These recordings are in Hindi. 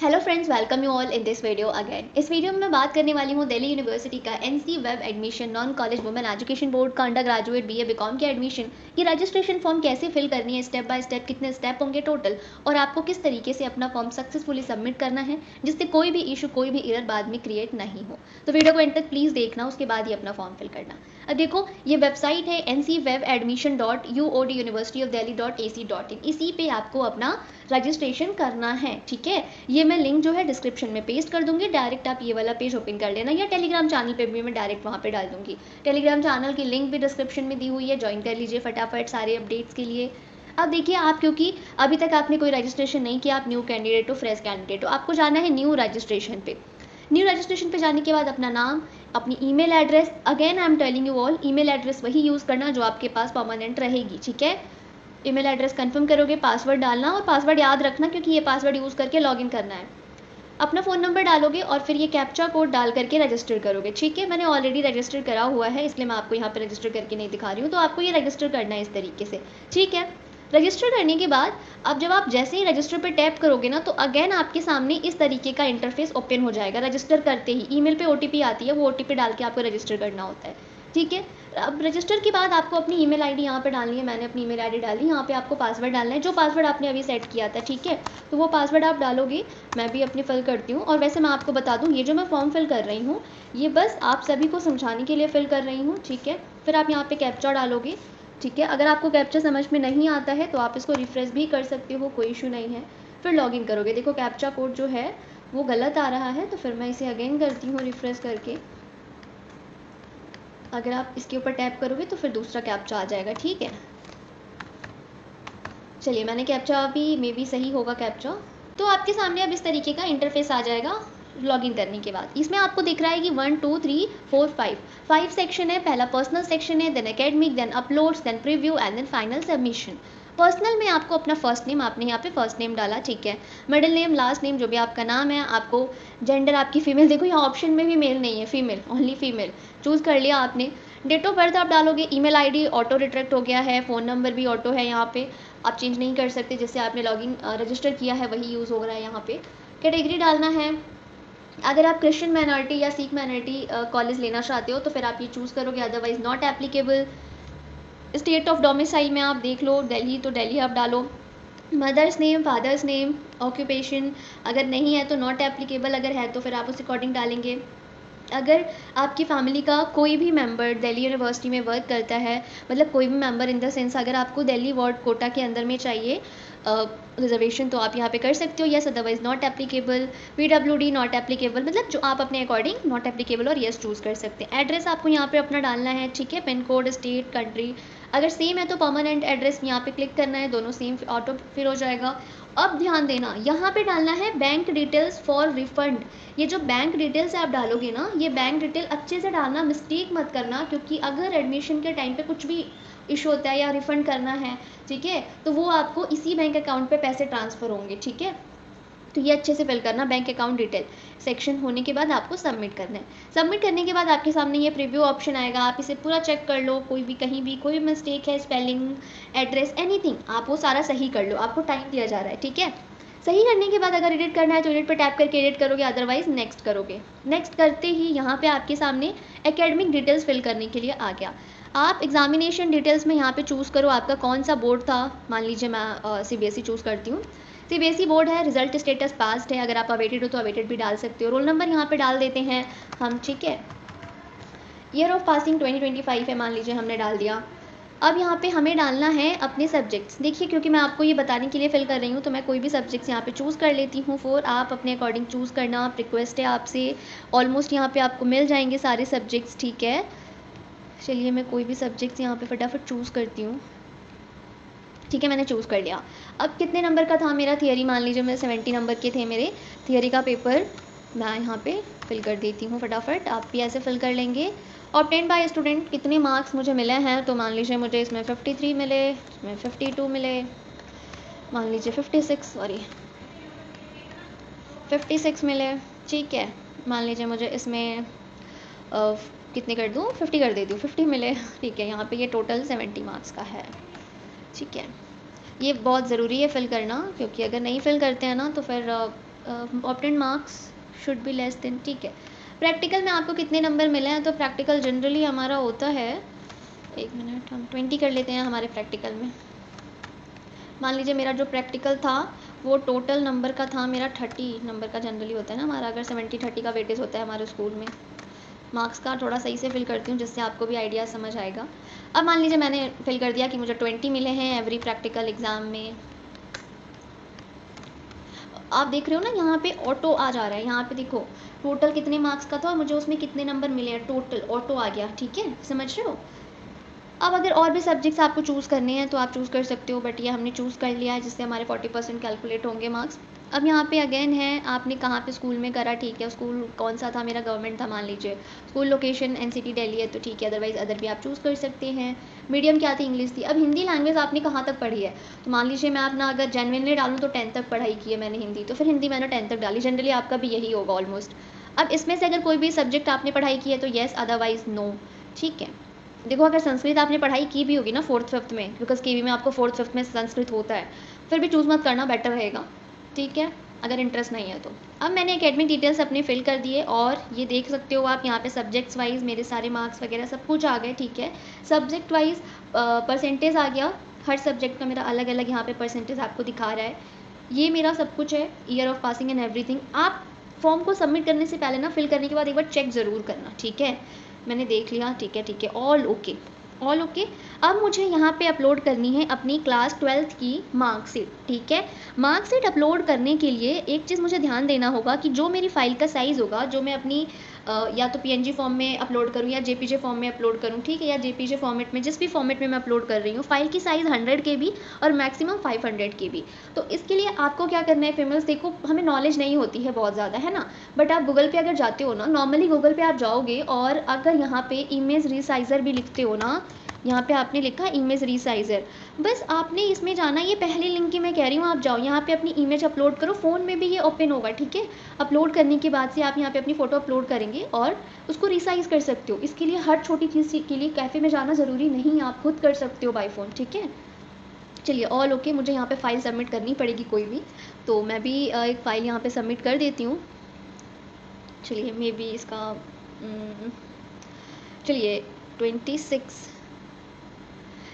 Hello friends, welcome you all in this video again. इस वीडियो में मैं बात करने वाली हूँ दिल्ली यूनिवर्सिटी का NC web admission non college women education board का अंडर ग्रेजुएट बीए बीकॉम के एडमिशन की रजिस्ट्रेशन फॉर्म कैसे फिल करनी है, स्टेप बाय स्टेप कितने स्टेप होंगे टोटल, और आपको किस तरीके से अपना फॉर्म सक्सेसफुली सबमिट करना है जिससे कोई भी इशू कोई भी एरर बाद में क्रिएट नहीं हो। तो वीडियो को एंड तक प्लीज़ देखना, उसके बाद ही अपना फॉर्म फिल करना। अब देखो, ये वेबसाइट है ncwebadmission.uoduniversityofdelhi.ac.in। इसी पे आपको अपना रजिस्ट्रेशन करना है, ठीक है। ये मैं लिंक जो है डिस्क्रिप्शन में पेस्ट कर दूंगी, डायरेक्ट आप ये वाला पेज ओपन कर लेना, या टेलीग्राम चैनल पे भी मैं डायरेक्ट वहाँ पे डाल दूंगी। टेलीग्राम चैनल की लिंक भी डिस्क्रिप्शन में दी हुई है, ज्वाइन कर लीजिए फटाफट सारे अपडेट्स के लिए। अब देखिए, आप क्योंकि अभी तक आपने कोई रजिस्ट्रेशन नहीं किया, आप न्यू कैंडिडेट हो, फ्रेश कैंडिडेट हो, आपको जाना है न्यू रजिस्ट्रेशन पे। न्यू रजिस्ट्रेशन पे जाने के बाद अपना नाम, अपनी email address, again I am telling you all, email address वही यूज़ करना जो आपके पास परमानेंट रहेगी, ठीक है। ईमेल एड्रेस कंफर्म करोगे, पासवर्ड डालना, और पासवर्ड याद रखना क्योंकि ये पासवर्ड यूज़ करके लॉगिन करना है। अपना फ़ोन नंबर डालोगे और फिर ये कैप्चा कोड डाल करके रजिस्टर करोगे, ठीक है। मैंने ऑलरेडी रजिस्टर करा हुआ है, इसलिए मैं आपको यहाँ पे रजिस्टर करके नहीं दिखा रही हूँ, तो आपको ये रजिस्टर करना है इस तरीके से, ठीक है। रजिस्टर करने के बाद अब जब आप जैसे ही रजिस्टर पे टैप करोगे ना, तो अगेन आपके सामने इस तरीके का इंटरफेस ओपन हो जाएगा। रजिस्टर करते ही ईमेल पे ओटीपी आती है, वो ओटीपी डाल के आपको रजिस्टर करना होता है, ठीक है। अब रजिस्टर के बाद आपको अपनी ईमेल आईडी यहाँ पे डालनी है। मैंने अपनी ईमेल आईडी डाली, यहाँ पे आपको पासवर्ड डालना है, जो पासवर्ड आपने अभी सेट किया था, ठीक है। तो वो पासवर्ड आप डालोगे, मैं भी अपनी फिल करती हूँ। और वैसे मैं आपको बता दूँ, ये जो मैं फॉर्म फिल कर रही हूँ, ये बस आप सभी को समझाने के लिए फिल कर रही हूँ, ठीक है। फिर आप यहाँ पे कैप्चा डालोगे, ठीक है। अगर आपको कैप्चा समझ में नहीं आता है तो आप इसको रिफ्रेश भी कर सकते हो, कोई इशू नहीं है। फिर लॉगिन करोगे, देखो कैप्चा कोड जो है वो गलत आ रहा है, तो फिर मैं इसे अगेन करती हूँ रिफ्रेश करके। अगर आप इसके ऊपर टैप करोगे तो फिर दूसरा कैप्चा आ जाएगा, ठीक है। चलिए, मैंने कैप्चा भी मे बी सही होगा कैप्चा। तो आपके सामने अब इस तरीके का इंटरफेस आ जाएगा लॉगिन करने के बाद। इसमें आपको दिख रहा है कि 1 2 3 4 5 सेक्शन है। पहला पर्सनल सेक्शन है, then academic, then uploads, then preview and then final submission. Personal में आपको अपना फर्स्ट नेम, आपने यहाँ पे फर्स्ट नेम डाला, ठीक है। मिडिल नेम, लास्ट नेम, जो भी आपका नाम है। आपको जेंडर आपकी फीमेल, देखो यहाँ ऑप्शन में भी मेल नहीं है, फीमेल, ओनली फीमेल चूज़ कर लिया आपने। डेट ऑफ बर्थ आप डालोगे, ईमेल आईडी ऑटो रिट्रैक्ट हो गया है, फ़ोन नंबर भी ऑटो है, यहाँ पे आप चेंज नहीं कर सकते, जिससे आपने लॉगिन रजिस्टर किया है वही यूज़ हो रहा है यहाँ पे। कैटेगरी डालना है, अगर आप क्रिश्चियन माइनॉरिटी या सिख माइनॉरिटी कॉलेज लेना चाहते हो तो फिर आप ये चूज़ करोगे, otherwise not applicable. State of domicile में आप देख लो दिल्ली, तो दिल्ली आप डालो। Mother's name, father's name, occupation अगर नहीं है तो नॉट एप्लीकेबल, अगर है तो फिर आप उस अकॉर्डिंग डालेंगे। अगर आपकी फैमिली का कोई भी मेंबर दिल्ली यूनिवर्सिटी में वर्क करता है, मतलब कोई भी मेंबर इन द सेंस, अगर आपको दिल्ली वार्ड कोटा के अंदर में चाहिए रिजर्वेशन, तो आप यहाँ पे कर सकते हो, yes, otherwise not applicable. PWD not applicable, मतलब जो आप अपने अकॉर्डिंग नॉट एप्लीकेबल और यस चूज़ कर सकते हैं। एड्रेस आपको यहाँ पे अपना डालना है, ठीक है। पिन कोड, स्टेट, कंट्री, अगर सेम है तो परमानेंट एड्रेस यहाँ पे क्लिक करना है, दोनों सेम ऑटो फिल हो जाएगा। अब ध्यान देना, यहाँ पे डालना है बैंक डिटेल्स फॉर रिफंड। ये जो बैंक डिटेल्स आप डालोगे ना, ये बैंक डिटेल अच्छे से डालना, मिस्टेक मत करना, क्योंकि अगर एडमिशन के टाइम पे कुछ भी इशू होता है या रिफ़ंड करना है, ठीक है, तो वो आपको इसी बैंक अकाउंट पे पैसे ट्रांसफ़र होंगे, ठीक है। तो ये अच्छे से फिल करना, बैंक अकाउंट डिटेल सेक्शन होने के बाद आपको सबमिट करना है। सबमिट करने के बाद आपके सामने ये प्रीव्यू ऑप्शन आएगा, आप इसे पूरा चेक कर लो, कोई भी कहीं भी कोई मिस्टेक है, स्पेलिंग, एड्रेस, एनीथिंग, आप वो सारा सही कर लो, आपको टाइम दिया जा रहा है, ठीक है। सही करने के बाद अगर एडिट करना है तो एडिट पर टैप करके एडिट करोगे, अदरवाइज नेक्स्ट करोगे। नेक्स्ट करते ही यहाँ पे आपके सामने एकेडमिक डिटेल्स फिल करने के लिए आ गया। आप एग्जामिनेशन डिटेल्स में यहाँ पे चूज़ करो, आपका कौन सा बोर्ड था। मान लीजिए मैं सीबीएसई चूज़ करती हूँ, सीबीएसई बोर्ड है। रिजल्ट स्टेटस पास्ड है, अगर आप अवेटेड हो तो अवेटेड भी डाल सकते हो। रोल नंबर यहाँ पे डाल देते हैं हम, ठीक है। ईयर ऑफ पासिंग 2025 है, मान लीजिए हमने डाल दिया। अब यहाँ पे हमें डालना है अपने सब्जेक्ट्स। देखिए, क्योंकि मैं आपको ये बताने के लिए फिल कर रही हूँ, तो मैं कोई भी सब्जेक्ट्स यहाँ पे चूज़ कर लेती हूँ। फोर आप अपने अकॉर्डिंग चूज़ करना, आप रिक्वेस्ट है आपसे। ऑलमोस्ट यहाँ पे आपको मिल जाएंगे सारे सब्जेक्ट्स, ठीक है। चलिए, मैं कोई भी सब्जेक्ट्स यहाँ पे फटाफट चूज़ करती हूँ, ठीक है। मैंने चूज़ कर लिया। अब कितने नंबर का था मेरा थियरी, मान लीजिए मेरे 70 नंबर के थे मेरे थियरी का पेपर, मैं यहाँ पे फिल कर देती हूँ फटाफट, आप भी ऐसे फिल कर लेंगे। ऑब्टेन बाय स्टूडेंट, कितने मार्क्स मुझे मिले हैं, तो मान लीजिए मुझे इसमें 53 मिले, इसमें 52 मिले, मान लीजिए 56 मिले, ठीक है। मान लीजिए मुझे इसमें कितने कर दूँ, 50 कर देती हूँ, 50 मिले, ठीक है। यहाँ पे ये टोटल 70 मार्क्स का है, ठीक है। ये बहुत ज़रूरी है फिल करना, क्योंकि अगर नहीं फिल करते हैं ना तो फिर obtain marks should be less than, ठीक है। प्रैक्टिकल में आपको कितने नंबर मिले हैं, तो प्रैक्टिकल जनरली हमारा होता है, एक मिनट, हम 20 कर लेते हैं हमारे प्रैक्टिकल में। मान लीजिए मेरा जो प्रैक्टिकल था वो टोटल नंबर का था, मेरा 30 नंबर का जनरली होता है ना हमारा, अगर 70-30 का वेटेज होता है हमारे स्कूल में। मार्क्स का थोड़ा सही से फिल करती हूँ जिससे आपको भी आइडिया समझ आएगा। अब मान लीजिए मैंने फिल कर दिया कि मुझे 20 मिले हैं एवरी प्रैक्टिकल एग्ज़ाम में। आप देख रहे हो ना यहाँ पे ऑटो आ जा रहा है, यहाँ पे देखो टोटल कितने मार्क्स का था और मुझे उसमें कितने नंबर मिले हैं, टोटल ऑटो आ गया, ठीक है, समझ रहे हो। अब अगर और भी सब्जेक्ट्स आपको चूज़ करने हैं तो आप चूज़ कर सकते हो, बट ये हमने चूज़ कर लिया है जिससे हमारे 40% कैलकुलेट होंगे मार्क्स। अब यहाँ पे अगेन है, आपने कहाँ पे स्कूल में करा, ठीक है, स्कूल कौन सा था, मेरा गवर्नमेंट था मान लीजिए, स्कूल लोकेशन एनसीटी दिल्ली है तो ठीक है, अदरवाइज़ अदर भी आप चूज़ कर सकते हैं। मीडियम क्या थी, इंग्लिश थी। अब हिंदी लैंग्वेज आपने कहाँ तक पढ़ी है, तो मान लीजिए मैं अपना अगर जेन्युइनली डालूँ तो 10th तक पढ़ाई की है मैंने हिंदी, तो फिर हिंदी मैंने 10th तक डाली, जनरली आपका भी यही होगा ऑलमोस्ट। अब इसमें से अगर कोई भी सब्जेक्ट आपने पढ़ाई की है तो येस, अदरवाइज़ नो, ठीक है। देखो अगर संस्कृत आपने पढ़ाई की भी होगी ना 4th 5th में, बिकॉज केवी में आपको 4th 5th में संस्कृत होता है, फिर भी चूज़ मत करना, बेटर रहेगा, ठीक है, अगर इंटरेस्ट नहीं है तो। अब मैंने एकेडमिक डिटेल्स अपने फिल कर दिए और ये देख सकते हो आप यहाँ पे सब्जेक्ट्स वाइज मेरे सारे मार्क्स वगैरह सब कुछ आ गए, ठीक है। सब्जेक्ट वाइज परसेंटेज आ गया, हर सब्जेक्ट का मेरा अलग अलग यहाँ पे परसेंटेज आपको दिखा रहा है। ये मेरा सब कुछ है, year of passing and everything. आप फॉर्म को सबमिट करने से पहले ना, फिल करने के बाद एक बार चेक ज़रूर करना, ठीक है। मैंने देख लिया, ठीक है ठीक है, ऑल ओके ऑल ओके। अब मुझे यहाँ पे अपलोड करनी है अपनी क्लास 12th की मार्कशीट, ठीक है। मार्कशीट अपलोड करने के लिए एक चीज़ मुझे ध्यान देना होगा कि जो मेरी फ़ाइल का साइज़ होगा, जो मैं अपनी या तो पीएनजी फॉर्म में अपलोड करूँ या जेपीजे फॉर्म में अपलोड करूँ, ठीक है, या जेपीजे फॉर्मेट में, जिस भी फॉर्मेट में मैं अपलोड कर रही हूँ, फ़ाइल की साइज़ 100 KB और मैक्सिमम 500 KB। तो इसके लिए आपको क्या करना है फेमस, देखो हमें नॉलेज नहीं होती है बहुत ज़्यादा, है ना, बट आप गूगल पे अगर जाते हो ना, नॉर्मली गूगल पे आप जाओगे और अगर यहाँ पे इमेज रिसाइज़र भी लिखते हो ना, यहाँ पे आपने लिखा इमेज रिसाइज़र, बस आपने इसमें जाना, ये पहली लिंक की मैं कह रही हूँ, आप जाओ यहाँ पे अपनी इमेज अपलोड करो, फ़ोन में भी ये ओपन होगा, ठीक है। अपलोड करने के बाद से आप यहाँ पे अपनी फ़ोटो अपलोड करेंगे और उसको रिसाइज़ कर सकते हो। इसके लिए हर छोटी चीज़ के लिए कैफ़े में जाना ज़रूरी नहीं, आप खुद कर सकते हो बाई फ़ोन, ठीक है। चलिए ऑल ओके, मुझे यहाँ पे फ़ाइल सबमिट करनी पड़ेगी कोई भी, तो मैं भी एक फ़ाइल यहाँ पे सबमिट कर देती हूँ। चलिए मे बी इसका चलिए 26,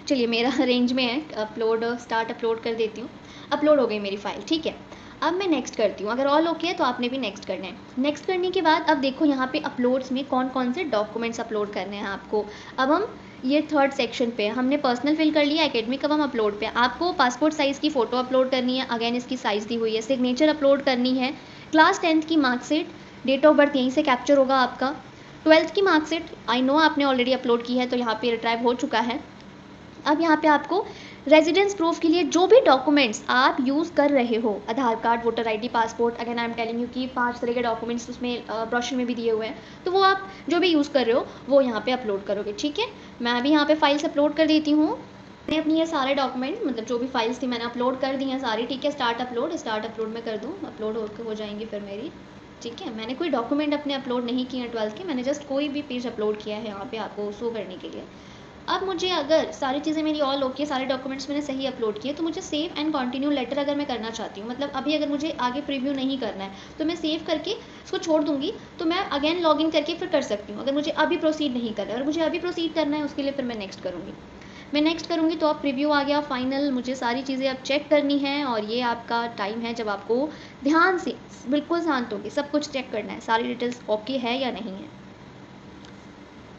चलिए मेरा रेंज में है, अपलोड स्टार्ट अपलोड कर देती हूँ। अपलोड हो गई मेरी फ़ाइल, ठीक है। अब मैं नेक्स्ट करती हूँ, अगर ऑल ओके है तो आपने भी नेक्स्ट करना है। नेक्स्ट करने के बाद अब देखो यहाँ पे अपलोड्स में कौन कौन से डॉक्यूमेंट्स अपलोड करने हैं आपको। अब हम ये 3rd सेक्शन पे, हमने पर्सनल फिल कर लिया, एकेडमिक, अब हम अपलोड पे। आपको पासपोर्ट साइज़ की फ़ोटो अपलोड करनी है, अगेन इसकी साइज़ दी हुई है, सिग्नेचर अपलोड करनी है, क्लास 10th की मार्कशीट, डेट ऑफ बर्थ यहीं से कैप्चर होगा आपका, 12th की मार्कशीट आई नो आपने ऑलरेडी अपलोड की है तो यहाँ पे रिट्राइव हो चुका है। अब यहाँ पे आपको रेजिडेंस प्रूफ के लिए जो भी डॉक्यूमेंट्स आप यूज़ कर रहे हो, Aadhaar card, voter ID, passport, again I am telling you कि 5 तरह के डॉक्यूमेंट्स उसमें ब्रोशर में भी दिए हुए हैं, तो वो आप जो भी यूज़ कर रहे हो वो यहाँ पे अपलोड करोगे, ठीक है। मैं भी यहाँ पे फाइल्स अपलोड कर देती हूँ। मैंने अपनी ये सारे डॉक्यूमेंट, मतलब जो भी फाइल्स थी मैंने अपलोड कर दी हैं सारी, ठीक है। स्टार्ट अपलोड में कर दूँ, अपलोड हो जाएंगी फिर मेरी, ठीक है। मैंने कोई डॉक्यूमेंट अपने अपलोड नहीं किए हैं 12th के, मैंने जस्ट कोई भी पेज अपलोड किया है यहाँ पे आपको शो करने के लिए। अब मुझे अगर सारी चीज़ें मेरी ऑल ओके, सारे डॉक्यूमेंट्स मैंने सही अपलोड किए, तो मुझे सेव एंड कंटिन्यू लेटर अगर मैं करना चाहती हूँ, मतलब अभी अगर मुझे आगे प्रीव्यू नहीं करना है तो मैं सेव करके इसको छोड़ दूँगी, तो मैं अगेन लॉगिन करके फिर कर सकती हूँ। अगर मुझे अभी प्रोसीड नहीं करना है, और मुझे अभी प्रोसीड करना है उसके लिए फिर मैं नेक्स्ट करूँगी। तो अब प्रीव्यू आ गया फाइनल, मुझे सारी चीज़ें अब चेक करनी है और ये आपका टाइम है जब आपको ध्यान से बिल्कुल शांत होकर सब कुछ चेक करना है, सारी डिटेल्स ओके है या नहीं है,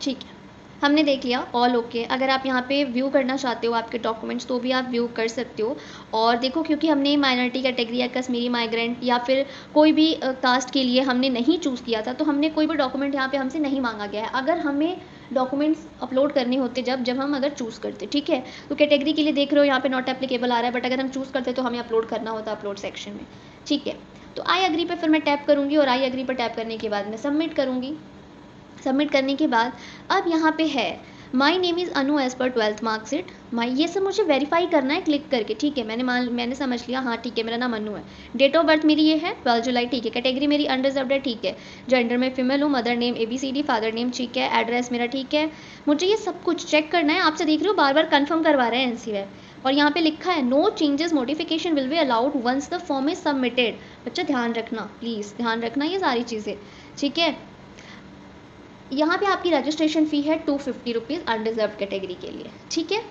ठीक है। हमने देख लिया ऑल ओके। अगर आप यहाँ पे व्यू करना चाहते हो आपके डॉक्यूमेंट्स तो भी आप व्यू कर सकते हो। और देखो क्योंकि हमने माइनॉरिटी कैटेगरी या कश्मीरी माइग्रेंट या फिर कोई भी कास्ट के लिए हमने नहीं चूज़ किया था, तो हमने कोई भी डॉक्यूमेंट यहाँ पे हमसे नहीं मांगा गया है। अगर हमें डॉक्यूमेंट्स अपलोड करने होते जब हम अगर चूज़ करते, ठीक है। तो कैटेगरी के लिए देख रहे हो यहाँ पे नॉट एप्लीकेबल आ रहा है, बट अगर हम चूज़ करते तो हमें अपलोड करना होता अपलोड सेक्शन में, ठीक है। तो आई एग्री पे फिर मैं टैप करूँगी और आई एग्री पर टैप करने के बाद मैं सबमिट करूँगी। सबमिट करने के बाद अब यहाँ पे है my name is Anu as per 12th marksheet. माई, ये सब मुझे वेरीफाई करना है क्लिक करके, ठीक है। मैंने समझ लिया, हाँ ठीक है, मेरा नाम अनु है। डेट ऑफ बर्थ मेरी ये है 12 जुलाई, ठीक है। कैटेगरी मेरी अनरिजर्व्ड है, ठीक है। जेंडर में फीमेल हूँ, mother name ABCD, father name ठीक है, एड्रेस मेरा ठीक है। मुझे ये सब कुछ चेक करना है, आपसे देख रही हूँ बार बार कन्फर्म करवा रहे हैं NCVAR। और यहाँ पे लिखा है no changes modification will be allowed once the form is submitted. बच्चा ध्यान रखना, प्लीज़ ध्यान रखना ये सारी चीज़ें, ठीक है। यहाँ पे आपकी रजिस्ट्रेशन फ़ी है 250 रुपीज़ अनरिजर्व कैटेगरी के लिए, ठीक है।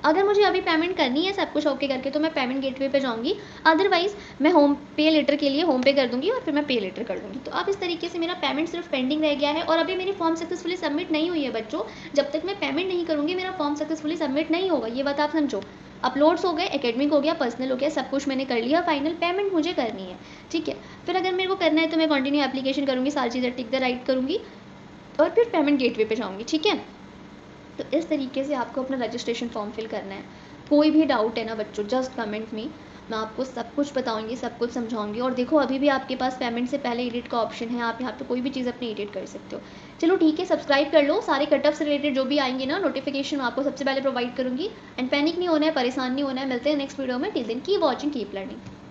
अगर मुझे अभी पेमेंट करनी है सब कुछ ओके करके तो मैं पेमेंट गेटवे पे जाऊँगी, अदरवाइज़ मैं होम पे लेटर के लिए होम पे कर दूँगी और फिर मैं पे लेटर कर दूँगी। तो अब इस तरीके से मेरा पेमेंट सिर्फ पेंडिंग रह गया है और अभी मेरी फॉर्म सक्सेसफुली सबमिट नहीं हुई है बच्चों। जब तक मैं पेमेंट नहीं करूँगी मेरा फॉर्म सक्सेसफुली सबमिट नहीं होगा, ये बात आप समझो। अपलोड्स हो गए, एकेडमिक हो गया, पर्सनल हो गया, सब कुछ मैंने कर लिया, फाइनल पेमेंट मुझे करनी है, ठीक है। फिर अगर मेरे को करना है तो मैं कंटिन्यू एप्लीकेशन करूँगी, सारी चीज़ें टिक द राइट करूँगी और फिर पेमेंट गेटवे पे जाऊँगी, ठीक है। तो इस तरीके से आपको अपना रजिस्ट्रेशन फॉर्म फिल करना है। कोई भी डाउट है ना बच्चों, जस्ट कमेंट मी, मैं आपको सब कुछ बताऊंगी, सब कुछ समझाऊंगी। और देखो अभी भी आपके पास पेमेंट से पहले एडिट का ऑप्शन है, आप यहाँ पे कोई भी चीज़ अपनी एडिट कर सकते हो। चलो ठीक है, सब्सक्राइब कर लो, सारे कटअप से रिलेटेड जो भी आएंगे ना नोटिफिकेशन आपको सबसे पहले प्रोवाइड करूँगी। एंड पैनिक नहीं होना है, परेशान नहीं होना है। मिलते हैं नेक्स्ट वीडियो में, till then keep watching, keep learning.